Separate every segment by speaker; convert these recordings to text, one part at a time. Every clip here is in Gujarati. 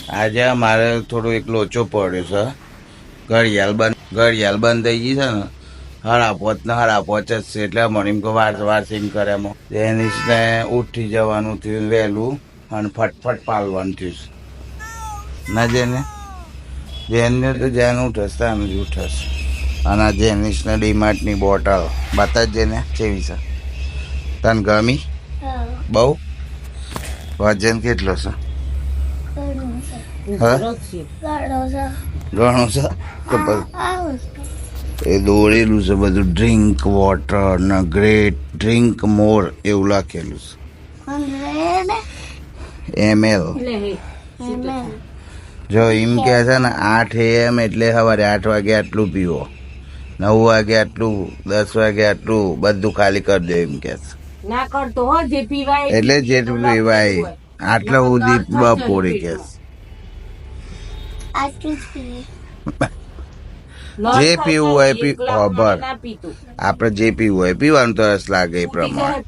Speaker 1: આજે મારે થોડો એક લોચો પડ્યો છે. ઘડિયાળ બંધ થઈ ગઈ છે ને, હાડા પોચ જ છે. એટલે મને એમ કે વાર સિંગ કરે એમાં જેનિસને ઉઠી જવાનું થયું વહેલું અને ફટફટ પાલવાનું થયું ના જેને તો જેને ઉઠસ તાને જ ઉઠસ. અને જેનિસને ડીમાર્ટની બોટલ બતા જ જેને કેવી છે તને ગમી બહુ? વજન કેટલો છે? ઘણો છે. એ દોડેલું છે બધું, ડ્રિંક વોટર ને ગ્રેટ ડ્રિંક મોર એવું લખેલું છે ml. જો એમ કે છે ને 8 AM એટલે સવારે 8 વાગે આટલું પીવો, 9 વાગે આટલું, 10 વાગે આટલું, બધું ખાલી કરી દે એમ કે છે. એટલે જેટલું પીવાય આટલા સુધી બપોરે કે જે પીવું હોય ખબર આપડે જે પીવું હોય પીવાનું તરસ લાગે એ પ્રમાણે.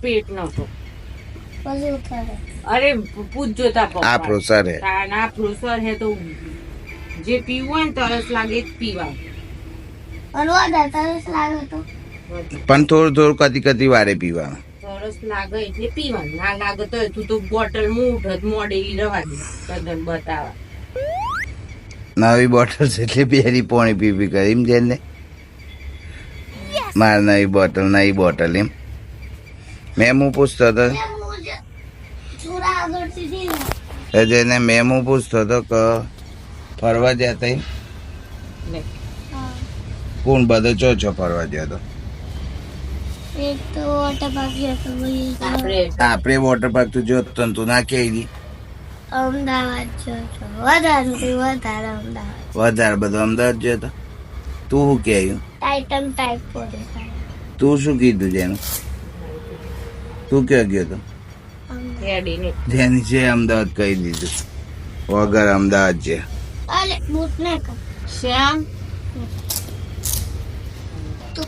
Speaker 2: अरे पूछ जोता
Speaker 1: આ પ્રોસર હે
Speaker 2: ना प्रोसर है तो जे पीवो है तरस लागे पीवा
Speaker 3: तरस लागे तो
Speaker 1: પણ થોડું કદી વારે પીવાનું.
Speaker 2: तरस लागे એટલે પીવા, ના લાગે તો તું તો બોટલ મૂઠ મોડેલી રવા દે તદન બતાવા.
Speaker 1: નવી બોટલ છે એટલે બેરી પોણી પી કરી એમ જેને માર નવી બોટલ એમ. મેં હું પૂછતો હતો જેને મેં પૂછતો હતો કે ફરવા જતા કોણ બધો ચો ફરવા જતો? આપણે વોટર પાર્ક તો જોતો તું ના કે વધારે બધો અમદાવાદ જતો. તું શું કે તું શું કીધું જેનું? તું ક્યાં ગયો તો? જેની છે અમદાવાદ કહી દીધું વગર અમદાવાદ છે.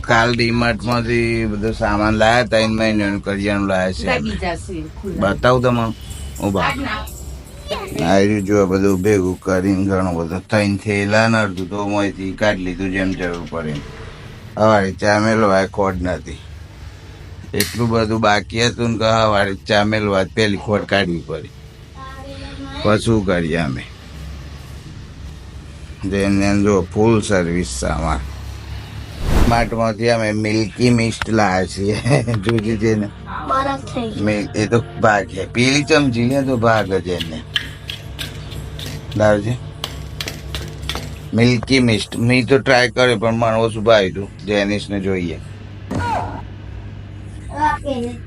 Speaker 1: કાલ ડીમાર્ટ માંથી બધો સામાન લાયા 3 મહિનાનું કરિયાણું લાયા છે. બતાવું તમે આવ્યું જો બધું ભેગું કરીને ઘણું બધું 3 થેલા ને અડધું તો મોંથી કાઢી લીધું જેમ જરૂર પડે. સવારે ચા મેળવાય ખોટ નથી, એટલું બધું બાકી હતું ને કે સવારે ચા મેળવા પેલી ખોટ કાઢવી પડી. પછી કરીએ અમે જેને જો ફૂલ સર્વિસ સામાન માટમાંથી અમે મિલ્કી મિસ્ટ લાવ્યા છીએ. જોજે જેને એ તો ભાગ છે, પેલી ચમચી ને તો ભાગ જ એને લાવજે. મિલ્કી મિસ્ટ મેં તો ટ્રાય કર્યો પણ મને ઓછું ભાવ્યું. જેનિસને જોઈએ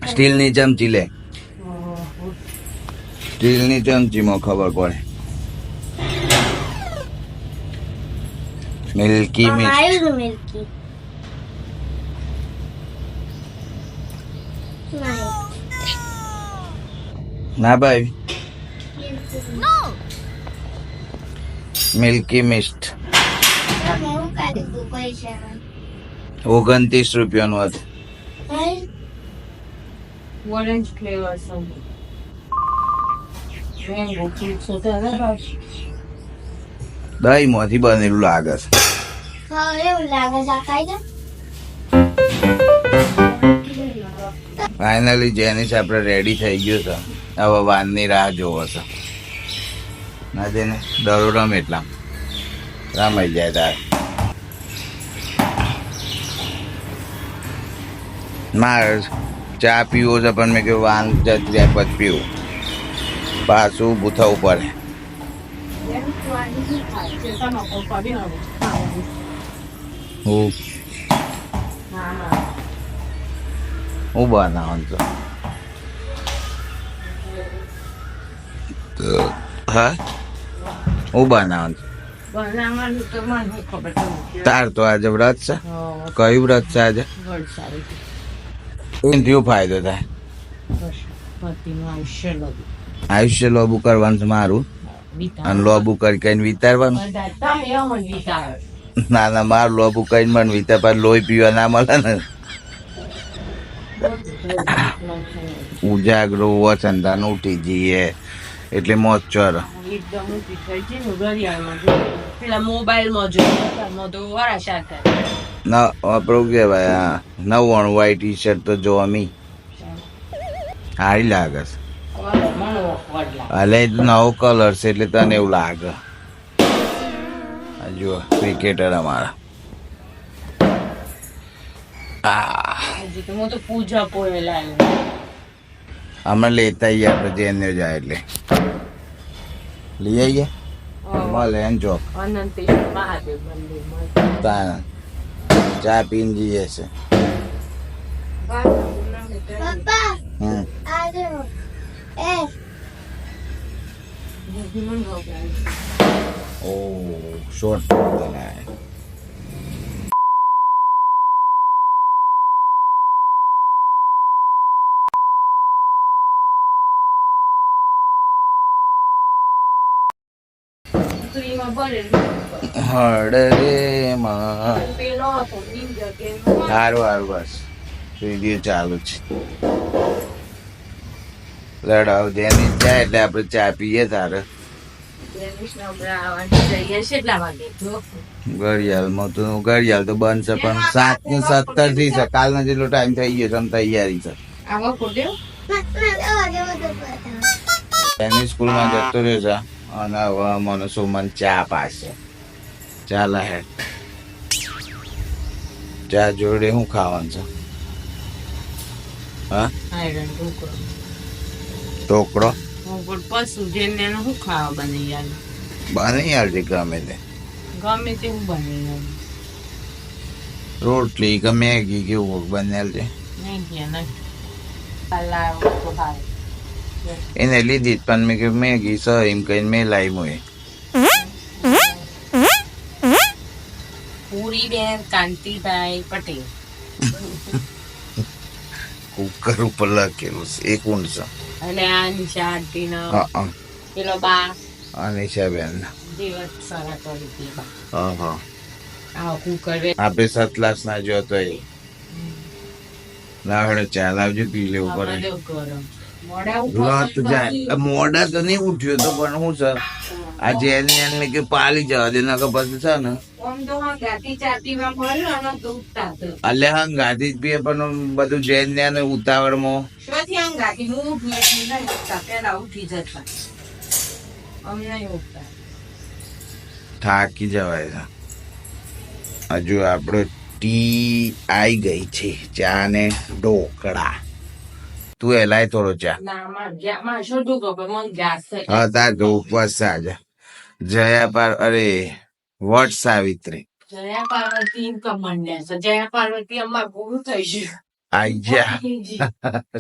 Speaker 1: સ્ટીલની ચમચી લે, સ્ટીલની ચમચીમાં ખબર પડે. મિલ્કી મિસ્ટ ના ભાઈ, મિલ્કી મિસ્ટ 29 રૂપિયાનું હતું.
Speaker 2: ઓરેન્જ ફ્લેવર મેંગો
Speaker 1: દહીં માંથી બનેલું લાગે છે. ફાઇનલી જેનિસ આપણે રેડી થઈ ગયો છે. હવે વાનની રાહ જોવો છે ના જેને દરો રમે એટલા રમાઈ જાય તાર. મારે ચા પીવો છે પણ મેં કહ્યું વાન જતી પછી પીવું, પાછું ઊભું થવું પડે. હું બનાવવાનું તો હા હું બનાવવાનું તાર તો આજે વ્રત છે. કયું વ્રત છે આજે? એનાથી ફાયદો થાય? આયુષ્ય લોબુ કરવાનું છે મારું, અને લોબુ કરી કઈ વિતારવાનું. ના ના મારું લોબુ કઈ મને વિતાર પાછું લોહી પીવા ના મળે ને. ઉજાગરો વસંતાન ઉઠી જઈએ એટલે મોજ ચોર.
Speaker 2: એકદમ ઊંચી થઈ ગઈ ને ઘડિયાળમાં જોયું. પેલા મોબાઈલમાં જોયું તો વરાશા થાય.
Speaker 1: ના આપણું કેવાય આ 99 વાળી ટી શર્ટ તો જો અમી સારી લાગે છે.
Speaker 2: મને awkward લાગે.
Speaker 1: હાલે એ તો નવો કલર છે એટલે તને એવું લાગે. આ જુઓ ક્રિકેટર અમારા.
Speaker 2: હજી તો હું તો પૂજા પોએ લાવ્યો.
Speaker 1: હમણાં લેતા આવીએ આપણે જેને જાય એટલે લઈ આવીએ મળે એમ ચોક
Speaker 2: અનંતેશ્વર મહાદેવ મંદિરમાં.
Speaker 1: તાન ચા પીને જઈએ છે. હમ ઓ શોર્ટ બનાય. હડ રે માં સારું સારું બસ વિડીયો ચાલુ છે. લડાવ જેની જાય એટલે આપણે ચા પીએ તારે ઘડિયાળમાં તો ઘડિયાળ તો બંધ છે પણ 7:17 થી છે. કાલનો જેટલો ટાઈમ થઈ ગયો છે તૈયારી છે. એની સ્કૂલમાં જતો રહ્યો છે અને હવે મને સુમન ચા પાશે. ચાલે હે ચા જોડે શું ખાવાનું છે? હા ઢોકળો
Speaker 2: પશુ જેને શું ખાવા બની યાર
Speaker 1: બની યાર ગમે તે
Speaker 2: ગમે તે હું બની યાર
Speaker 1: રોટલી કે મેગી કેવું બનેલ છે એને લીધી પણ મેં કે મેગી સ એમ કહીને મેં લાવી મોએ
Speaker 2: પૂરી બેન કાંતિભાઈ પટેલ
Speaker 1: કુકર ઉપર લખેલું છે એક ઊંડ છે.
Speaker 2: અને આ નિશા આંટી નો
Speaker 1: હા
Speaker 2: પેલો બા
Speaker 1: અનિશા બેન
Speaker 2: દિવસ સારા કરી હતી બા.
Speaker 1: હા
Speaker 2: આ કુકર
Speaker 1: આપણે સતલાસ ના જોતો એ લાવડે ચા લાવજો પી લેવું પડે. લત જાય મોડા તો નહીં ઉઠ્યો તો પણ શું છે આ જેન ને કે પાલી જવા દે ના પછી છે ને એટલે હંગાથી જ પીએ પણ બધું જેન ને ઉતાવળમાં થાકી જવાય છે. હજુ આપડે ટી આઈ ગઈ છે ચા ને ઢોકળા. તું એ લાય થોડો ચા. હા તાર તો ઉપવાસ છે આજે. જયા પાર અરે વટ સાવિત્રી
Speaker 2: જયા પાર્વતી કમંડ્યા છે. જયા પાર્વતી અમાર પૂરું થઈ ગયું.
Speaker 1: આઈ ગયા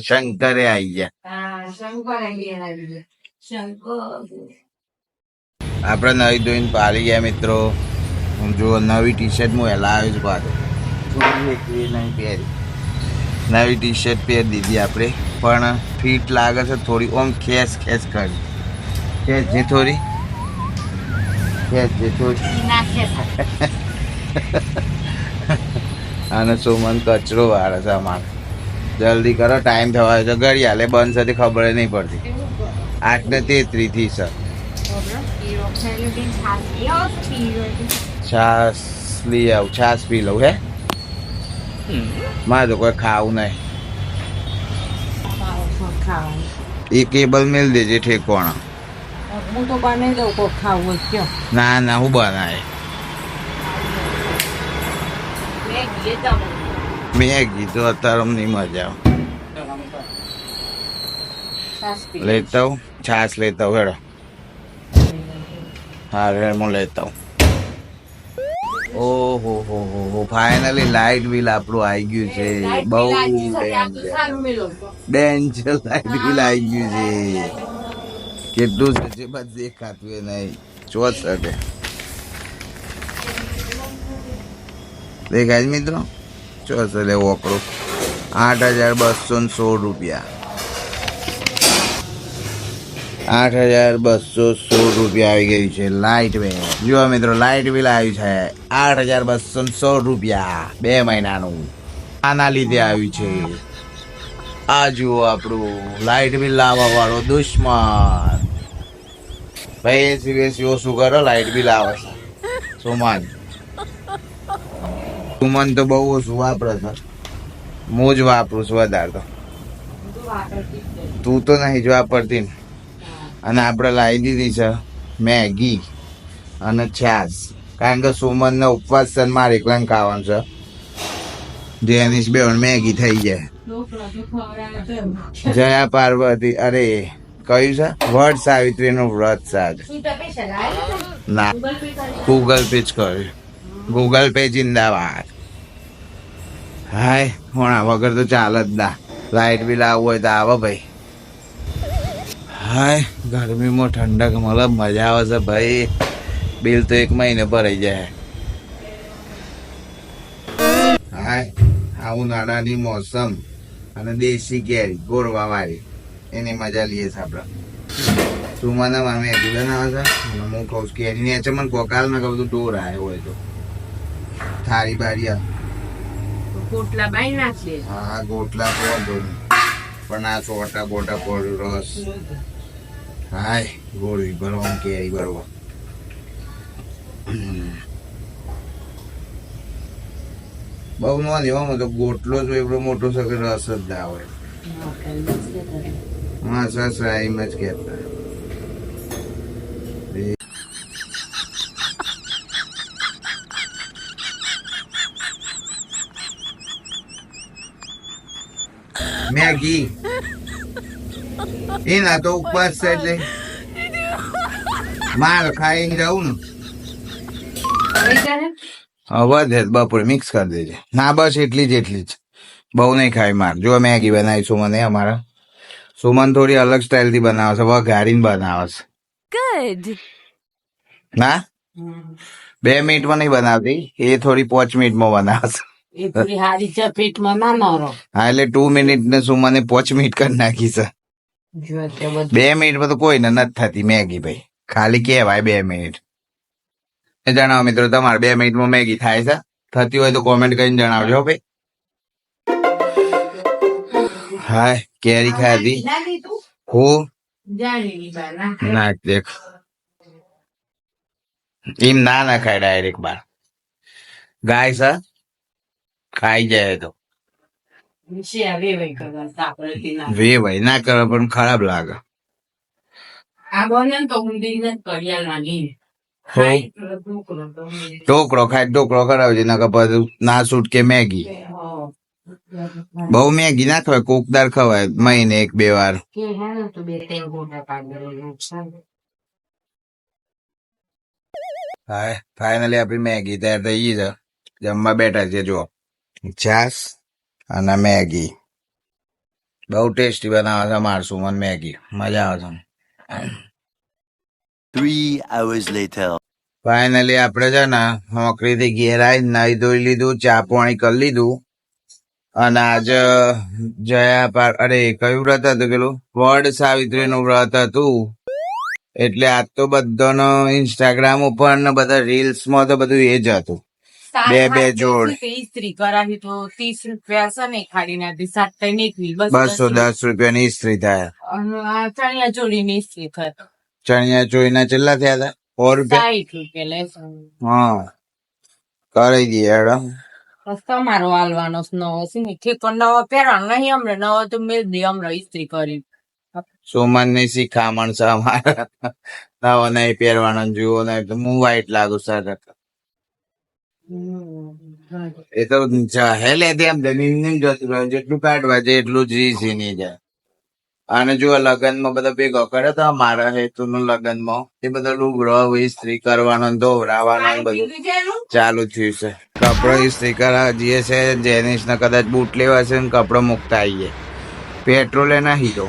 Speaker 1: શંકરે આઈ ગયા.
Speaker 2: હા શંકર આવી શંકર
Speaker 1: આપડે નવી ધોઈને પાલી ગયા મિત્રો. જો નવી ટી શર્ટ હું એલા આવ્યો છું પાછો નવી ટી શર્ટ પહેરી દીધી આપણે પણ ફિટ લાગે છે થોડી ઓમ ખેસ ખેસ કરી ખેસ જે થોડી અને સોમન કચરો વાળે છે અમારે. જલ્દી કરો ટાઈમ થવા છે. ઘડિયાળે બંધ સાથે ખબર નહીં પડતી. 8:33 થી સર છાસ લઈ આવું. છાસ પી લઉં હે મારે તો કોઈ ખાવું નહીં. એ કેબલ મેલ દેજે ઠેકોણા.
Speaker 2: હું તો બનાવી દઉં કોઈ ખાવું કયો
Speaker 1: ના ના હું બનાવે મેગી તો અત્યારે નહીં મજા આવે. લેતા હું છાસ લેતા હું હેડો. હા રે હું લેતા હું. ઓહો હો ફાઇનલી લાઇટ બિલ આપણું આવી ગયું છે. બહુ ડેન્જર લાઇટ બિલ આવી ગયું છે. કેટલું છે બસ દેખાતું એ નહીં. 64 દેખાય મિત્રો 64 ઓકડો 8,216 રૂપિયા. 8,216 રૂપિયા આવી ગયું છે લાઇટ બિલ. જુઓ મિત્રો લાઇટ બિલ આવ્યું છે 8,216 રૂપિયા 2 મહિનાનું. આના લીધે આવ્યું છે. આ જુઓ આપણું લાઇટ બિલ લાવવા વાળો દુશ્મન. ભાઈ એસી વેસી ઓછું કરો, લાઇટ બિલ આવે છે. સુમન સુમન તો બહુ ઓછું વાપરે છે. હું જ વાપરું છું વધારે તો.
Speaker 2: બધું વાપરતી જ નહીં.
Speaker 1: તું તો નહીં જ વાપરતી ને.
Speaker 2: હા.
Speaker 1: અને આપણે લાવી દીધી છે મેગી અને છાશ, કારણ કે સુમન ને ઉપવાસ છે ને મારે એકલાને ખાવાનું છે. જેનિશ બે મેગી થઈ જાય.
Speaker 2: ઢોકળા તો ખવડાવે તો એમ.
Speaker 1: જયા પાર્વતી, અરે કયું છે? વટ સાવિત્રી નું વ્રત છે આજે.
Speaker 2: શું તો પૈસા લાવ્યા હતા?
Speaker 1: ના,
Speaker 2: ગૂગલ પે કરી.
Speaker 1: ગૂગલ પે જ કર્યું. ગૂગલ પે જિંદાબાદ. હાય હોણા વગર તો ચાલે જ ના. લાઇટ બિલ આવવું હોય તો આવો ભાઈ. હાય ગરમીમાં ઠંડક મળે, મજા આવે છે ભાઈ. બિલ તો 1 મહિને ભરાઈ જાય. હાય આ ઉનાળાની મોસમ અને દેશી કેરી ગોરવા વાળી, એની મજા લઈએ છે આપણે. તું મને મેગી બનાવે છે અને હું કહું છું કેરી ને મને કોકાલ ના કહું તું ડોર આવ્યો હોય તો થાળી બારી આ.
Speaker 2: પોટલા બાઈ નાખીએ.
Speaker 1: હા ગોટલા તો વાંધો નહીં, પણ આ ચોટા બોટા પડ્યું રસ. હાય ગોળી ભરવા કેરી ભરવા. બહુ નો લેવામાં તો ગોટલો જો એવડો મોટો છે કે રસ જ ના હોય. હા સસરા એમ જ કહેતા. મેગી એના તો ઉપવાસ છે એટલે માર ખાઈ રહું ને. વધે બપોરે મિક્સ કરી દેજે. ના બસ એટલી જ બહુ નહીં ખાય માર. જો મેગી બનાવી સુમન અમારા. સુમન થોડી અલગ સ્ટાઇલ થી બનાવે છે, વઘારીને બનાવે છે. ગુડ ના 2 મિનિટમાં નહીં બનાવતી, એ થોડી 5 મિનિટમાં બનાવે છે.
Speaker 2: એ પૂરી હારી છે પેટમાં ના નરો.
Speaker 1: હા એટલે 2 મિનિટ ને સુમને 5 મિનિટ કરી નાખી છે.
Speaker 2: જો તે બધું
Speaker 1: 2 મિનિટમાં તો કોઈને નથી થતી મેગી ભાઈ, ખાલી કહેવાય 2 મિનિટ. એ જણાવો મિત્રો તમારે 2 મિનિટમાં મેગી થાય છે? થતી હોય તો કોમેન્ટ કરીને જણાવજો ભાઈ. હાય કેરી ખાધી હું નાખ દેખ. એમ ના ખાય ડાયરેક્ટ બાર. ગાય છે ખાઈ જાય તો વેવાય ના કરે પણ ખરાબ લાગે.
Speaker 2: આ બને તો ઊંધી ને કરિયાલ નાગી
Speaker 1: ઢોકળો ખાય ઢોકળો કરાવજે, નકર પછી ના છૂટકે મેગી. બહુ મેગી ના ખવાય, કોકદાર ખવાય મહિને 1-2 વાર. હા ફાઇનલી આપણી મેગી તૈયાર થઈ ગઈ છે. જમવા બેઠા છે. જો છાસ અને મેગી બહુ ટેસ્ટી બનાવે છે માર સુમન મેગી, મજા આવે છે.
Speaker 3: 3 hours later.
Speaker 1: ફાઇનલી આપણે છે ને નોકરીથી ઘેર આવીને નાહી ધોઈ લીધું, ચા પાણી કરી લીધું. અને આજે અરે કયું વ્રત હતું પેલું? વડ સાવિત્રી નું વ્રત હતું. એટલે આજ તો બધાનો ઇન્સ્ટાગ્રામ ઉપર ને બધા રીલ્સ માં તો બધું એ જ હતું. 2 જોડ
Speaker 2: ઇસ્ત્રી કરાવી તો 30 રૂપિયા છે ને ખાડી નાખી 7
Speaker 1: 210 રૂપિયાની ઇસ્ત્રી થાય.
Speaker 2: ચણિયા ચોળી ની ઇસ્ત્રી થાય.
Speaker 1: ચણિયા ચોળીના કેટલા થયા હતા? 100 રૂપિયા.
Speaker 2: 60 રૂપિયા લે.
Speaker 1: હા કરી દઈએ હેડો.
Speaker 2: તમારો હાલવાનો નવો છે ને ઠેકો નવો પહેરવાનો નહીં, અમને નવો તો મેળ દે અમને ઇસ્ત્રી કરી.
Speaker 1: સુમન ની શિખામણ છે અમારા. નવો નહીં પહેરવાનો, જુઓ નહીં તો હું વ્હાઈટ લાગુ સર. એ તો હે લે એમ જમીન જતું રહ્યું, જેટલું કાઢવા જાય એટલું જ રીસી જાય. અને જો લગ્નમાં બધા ભેગો કરે તો મારા હેતુ નું લગ્નમાં એ બધા લુગડો ઇસ્ત્રી કરવાનો ધોવરાવાનો બધું ચાલુ થયું છે. કપડો ઇસ્ત્રી કરવા જઈએ છે. જેનિસ ને કદાચ બૂટ લેવા છે ને કપડો મુકતા આવીએ. પેટ્રોલે નહીં તો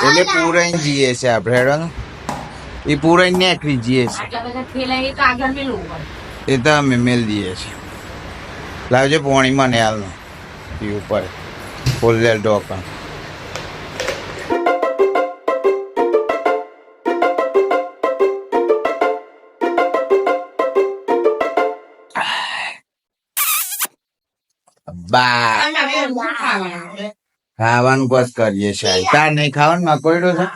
Speaker 1: એટલે પૂરાઈ જઈએ છે આપડે હેડો ને. એ પૂરાઈ નેકરી જઈએ છે એ તો અમે મેલ દઈએ છીએ. લાવજો પોણી મને હાલ નું ઉપર ફૂલ ઢોકણ. ખાવાનું બસ કરીએ છે. તાર નહીં ખાવાનું મકોડો છે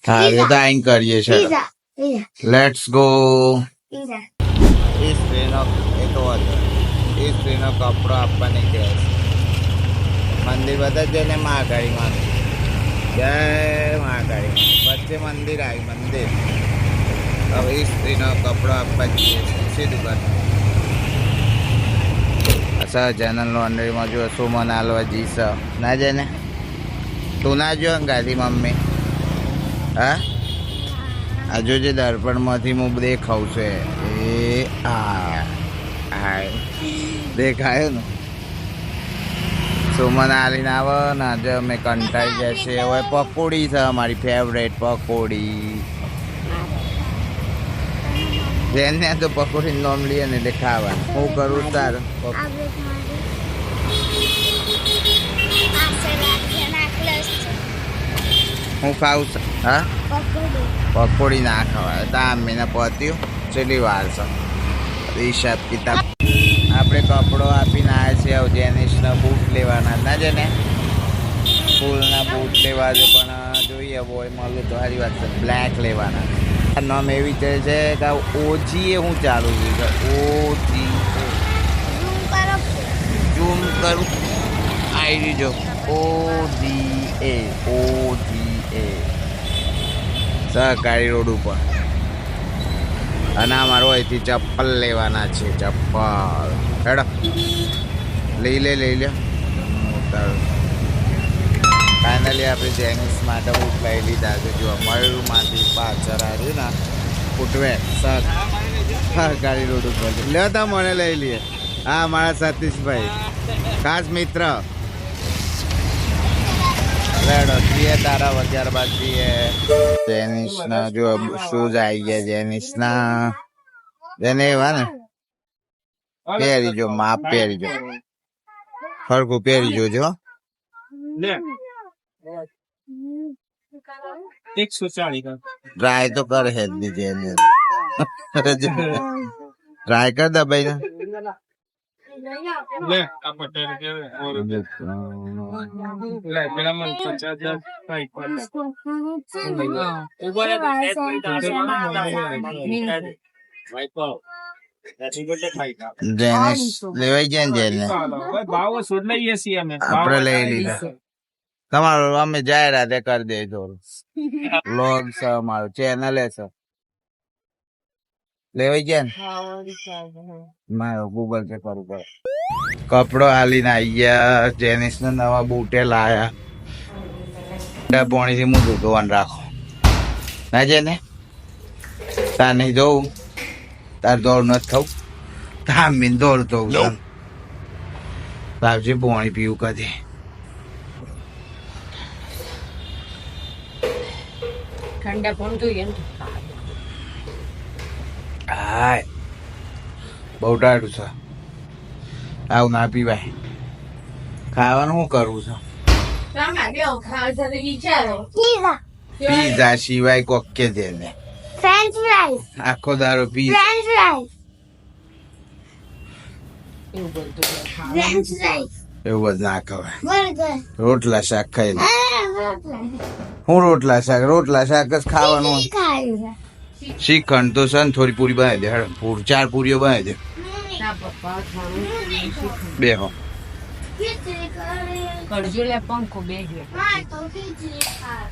Speaker 1: હા એ તો આઈન કરીએ છે લેટ્સ ગો એ સ્ત્રીનો એ તો હતો એ સ્ત્રીનો કપડો આપવાની કહે છે મંદિર બધા જ ને મહાકાળી માં જય મહાકાળી વચ્ચે મંદિર આવ્યું મંદિર હવે એ સ્ત્રીનો કપડો આપવા જઈએ સીધું કર અચ્છા જનરલ લોન્ડ્રીમાં જો સુમન હાલવા જઈશ ના જાય ને તું ના જો ગાડી મમ્મી હા આ જોજે દર્પણમાંથી હું દેખાઉં છે એ હા દેખાયો ને સુમન આલીને આવે ને આજે અમે કંટાળી જાય છે હવે પકોડી છે અમારી ફેવરેટ પકોડી જેને તો પકોડી નોમ લઈએ ને એટલે ખાવાનું હું કરું તારું હું ખાઉં છું હા પકોડી ના ખવાય તામીને પત્યું છેલ્લી વાર છે હિસાબ કિતાબ આપણે કપડો આપીને આવ્યા છે જેનિસનો બૂટ લેવાના ના છે ને ફૂલના બૂટ લેવા છે પણ જોઈએ બોય મળું તો સારી વાત છે બ્લેક લેવાના નામ એવી છે કે ઓજી એ હું ચાલુ છું ઓજી ઝૂમ કરું આવી જો ઓજી એ સહકારી રોડ ઉપર અને અમારો અહીંથી ચપ્પલ લેવાના છે ચપ્પલ હેડો લઈ લે ફાઇનલી આપણે જેનિસ માટે બૂટ લઈ લીધા છે જો મયુરમાંથી પાછળ આવ્યું ને ફૂટવેર સહકારી રોડ ઉપર લ્યો તા મને લઈ લઈએ હા મારા સતીશભાઈ ખાસ મિત્ર રેડો છીએ તારા વગર બાદ છીએ જેનિસના જો શૂઝ આવી ગયા જેનિસના જેને એવા ને પહેરી જો માપ પહેરી જો ફરકું પહેરી જોજો ટ્રાય તો કર હે જેને ટ્રાય કર દબાઈ ને લેવાઈ જાય ને જેને આપડે લઈ લીધા તમારું અમે જાહેરાત કરી દે થોડું લોગ છે અમારું ચેનલ છે લેવાઈ ગયા ને મારો ગૂગલ પે કરવું પડે કપડો હાલીને આવી ગયા જેનિસ ને નવા બૂટે લાયા પોણીથી મૂકું ધોવાનું રાખો ના છે ને તાર નહીં જોવું તાર દોડ નથી થવું તામીને દોડતો ભાવજી પોણી પીવું કદી
Speaker 2: ઠંડા પણ જોઈએ ને
Speaker 1: હાય બહુ ટાઢું છે આવું ના પીવાય ખાવાનું શું કરવું છે પીઝા સિવાય કોક કે છે ને
Speaker 3: ફ્રેન્ચ ફ્રાઈઝ
Speaker 1: આખો દારો પીઝા
Speaker 3: ફ્રેન્ચ ફ્રાઈઝ
Speaker 2: એવું બધું
Speaker 3: ફ્રેન્ચ ફ્રાઈઝ
Speaker 1: એવું બધું ના ખવાય
Speaker 3: બર્ગર
Speaker 1: રોટલા શાક ખાઈ લે
Speaker 3: રોટલા
Speaker 1: હું રોટલા શાક જ ખાવાનું હોય.
Speaker 3: ખાય
Speaker 1: શ્રીખંડ તો છે ને થોડી પૂરી બનાવી દે હેડ ચાર પૂરીઓ બનાવી દે
Speaker 2: ના પપ્પા થોડું
Speaker 1: બે હો
Speaker 3: ખીચડી કરે
Speaker 2: કરજો લે પંખો બે ગયો
Speaker 3: માર તો ખીચડી ખાય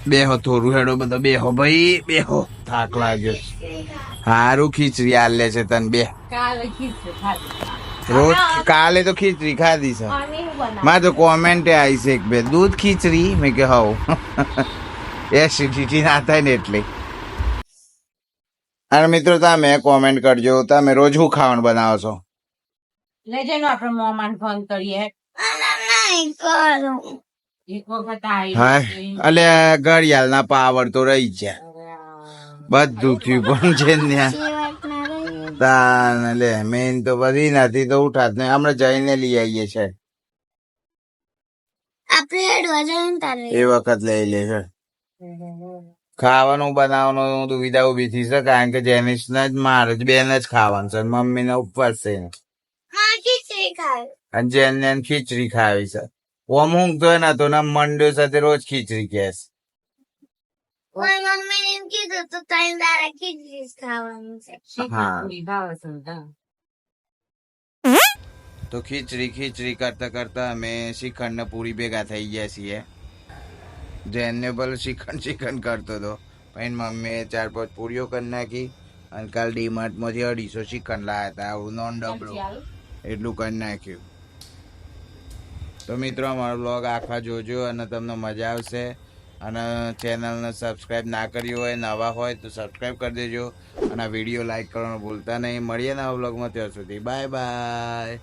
Speaker 1: બે હો થોડું હેડો બધા બે હો ભાઈ બે હો થાક લાગ્યો હારું ખીચડી આલે છે તને બે
Speaker 2: કાલે ખીચડી ખાધી
Speaker 1: રોજ કાલે તો ખીચડી ખાધી છે મારે તો કોમેન્ટે આવી છે એક બે દૂધ ખીચડી મેં કે હવ એસિડિટી ના થાય ને એટલે અને મિત્રો તમે કોમેન્ટ કરજો તમે રોજ શું ખાવાનું બનાવો છો
Speaker 2: લેજે ને આપણે મોમાન ફોન કરીએ
Speaker 3: નહીં કરું
Speaker 2: એક વખત આવી
Speaker 1: હા અલે ઘડિયાળ ના પાવર તો રહી ગયા બધું થયું પણ છે ને
Speaker 3: જીવત ના રહી
Speaker 1: તાન લે મેન તો બધી નથી તો ઉઠાત ને હમણાં જઈને લઈ આવીએ છે
Speaker 3: આપણે હેડવા જાય ને તારે
Speaker 1: એ વખત લઈ લે છે ખાવાનું બનાવવાનું દુવિધા ઉભી થઈ છે કારણ કે જેનિસ ને જ મારે જ બેન જ ખાવાનું છે મમ્મી ને ઉપવાસ છે
Speaker 3: હા ખીચડી ખાય
Speaker 1: અને જેને ખીચડી ખાવી છે ઓમ ઊંઘતો નતો ને મંડ્યો સાથે રોજ ખીચડી કેસ
Speaker 3: મારી મમ્મી એમ કીધું તો ત્રણ દાડા ખીચડી જ ખાવાનું છે.
Speaker 2: શીખી ભાવે છે બધા.
Speaker 1: તો ખીચડી કરતા કરતા અમે શ્રીખંડ ને પૂરી ભેગા થઈ ગયા છીએ. જેને ભલે શ્રીખંડ કરતો હતો પણ મમ્મીએ 4-5 પૂરીઓ કરી નાખી અને કાલ ડીમાર્ટમાંથી 250 શ્રીખંડ લાવ્યા હતા, આવું નોન ડબલું એટલું કરી નાખ્યું. તો મિત્રો અમારો બ્લોગ આખા જોજો અને તમને મજા આવશે. અને ચેનલને સબસ્ક્રાઈબ ના કરી હોય, નવા હોય તો સબસ્ક્રાઈબ કરી દેજો અને વિડીયો લાઈક કરવાનું ભૂલતા નહીં. મળીએ નવા બ્લોગમાં, ત્યાં સુધી બાય બાય.